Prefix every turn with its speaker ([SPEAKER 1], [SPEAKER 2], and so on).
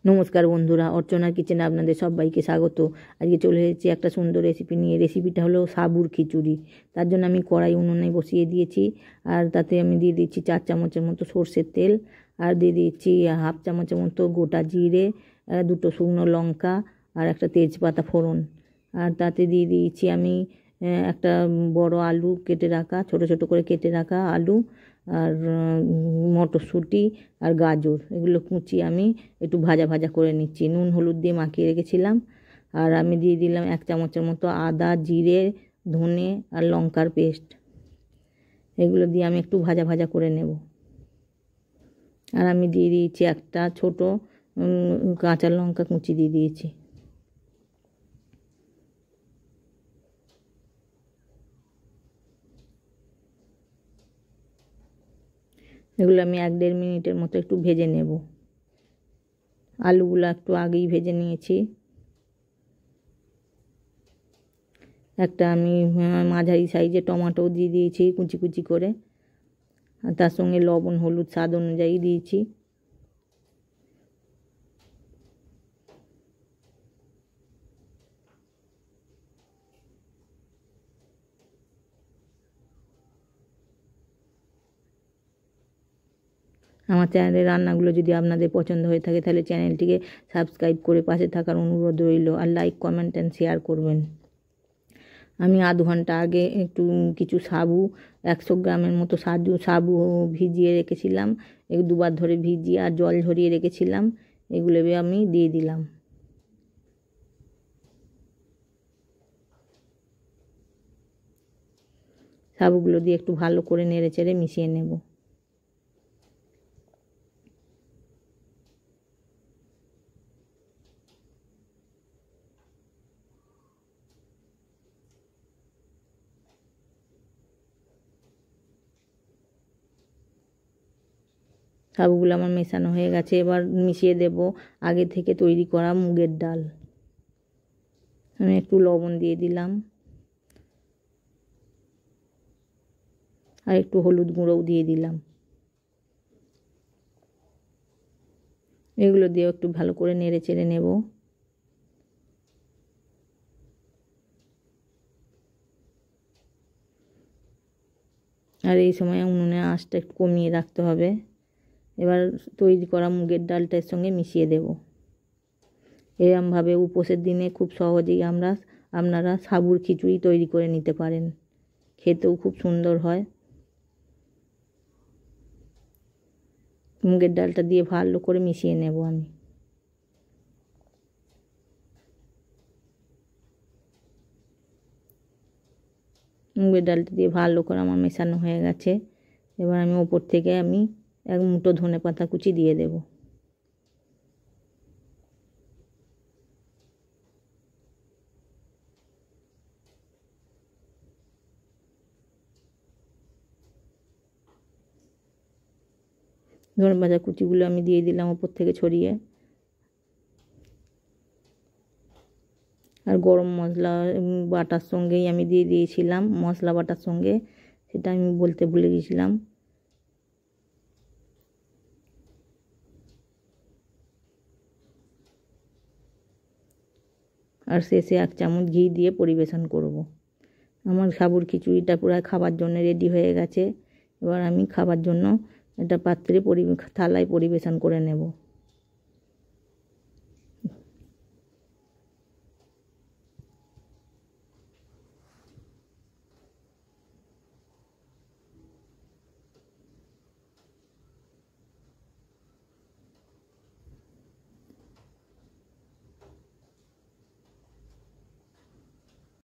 [SPEAKER 1] নমস্কার বন্ধুরা, অর্চনার কিচেনে আপনাদের সবাইকে স্বাগত। আজকে চলে এসেছি একটা সুন্দর রেসিপি নিয়ে। রেসিপিটা হলো সাবুর খিচুড়ি। তার জন্য আমি কড়াই উনুনে বসিয়ে দিয়েছি, আর তাতে আমি দিয়ে দিচ্ছি 4 চামচের মতো সর্ষের তেল, আর দিয়ে দিচ্ছি হাফ চামচের মতো গোটা জিরে, 2টো শুকনো লঙ্কা আর একটা তেজপাতা ফোড়ন। আর তাতে দিয়ে দিয়েছি আমি একটা বড় আলু কেটে রাখা, ছোট ছোট করে কেটে রাখা আলু, আর মটরশুঁটি আর গাজর, এগুলো কুচি আমি একটু ভাজা ভাজা করে নিচ্ছি। নুন হলুদ দিয়ে মাখিয়ে রেখেছিলাম। আর আমি দিয়ে দিলাম 1 চামচের মতো আদা, জিরে, ধনে আর লঙ্কার পেস্ট। এগুলো দিয়ে আমি একটু ভাজা ভাজা করে নেব। আর আমি দিয়ে দিয়েছি একটা ছোট কাঁচা লঙ্কা কুচি দিয়ে দিয়েছি। এগুলো আমি 1-1.5 মিনিটের মতো একটু ভেজে নেব। আলুগুলো একটু আগেই ভেজে নিয়েছি। একটা আমি মাঝারি সাইজে টমেটো দিয়ে দিয়েছি কুচি কুচি করে, আর তার সঙ্গে লবণ হলুদ স্বাদ অনুযায়ী দিয়েছি। আমার চ্যানেলের রান্নাগুলো যদি আপনাদের পছন্দ হয়ে থাকে তাহলে চ্যানেলটিকে সাবস্ক্রাইব করে পাশে থাকার অনুরোধ রইল, আর লাইক কমেন্ট অ্যান্ড শেয়ার করবেন। আমি আধ ঘন্টা আগে একটু কিছু সাবু 100 গ্রামের মতো সাবু ভিজিয়ে রেখেছিলাম, 2বার ধরে ভিজিয়ে আর জল ঝরিয়ে রেখেছিলাম। এগুলো আমি দিয়ে দিলাম। সাবুগুলো দিয়ে একটু ভালো করে নেড়ে চেড়ে মিশিয়ে নেব। সাবুগুলো আমার মেশানো হয়ে গেছে। এবার মিশিয়ে দেব আগে থেকে তৈরি করা মুগের ডাল। আমি একটু লবণ দিয়ে দিলাম, আর একটু হলুদ গুঁড়োও দিয়ে দিলাম। এগুলো দিয়ে একটু ভালো করে নেড়ে চেড়ে নেব। আর এই সময় উনুনে আঁচটা একটু কমিয়ে রাখতে হবে। এবার তৈরি করা মুগের ডালটার সঙ্গে মিশিয়ে দেব। এরমভাবে উপোসের দিনে খুব সহজেই আপনারা সাবুর খিচুড়ি তৈরি করে নিতে পারেন। খেতেও খুব সুন্দর হয়। মুগের ডালটা দিয়ে ভালো করে মিশিয়ে নেব আমি। মুগের ডালটা দিয়ে ভালো করে আমার মেশানো হয়ে গেছে। এবার আমি ওপর থেকে আমি 1 মুঠো ধনেপাতা কুচি দিয়ে দেব। ধনেপাতা কুচিগুলো আমি দিয়ে দিলাম ওপর থেকে ছড়িয়ে। আর গরম মশলা বাটার সঙ্গেই আমি দিয়ে দিয়েছিলাম, মশলা বাটার সঙ্গে, সেটা আমি বলতে ভুলে গেছিলাম। আর শেষে 1 চামচ ঘি দিয়ে পরিবেশন করব। আমার সাবুর খিচুড়িটা পুরো খাবার জন্য রেডি হয়ে গেছে। এবার আমি খাবার জন্য একটা পাত্রে থালায় পরিবেশন করে নেব।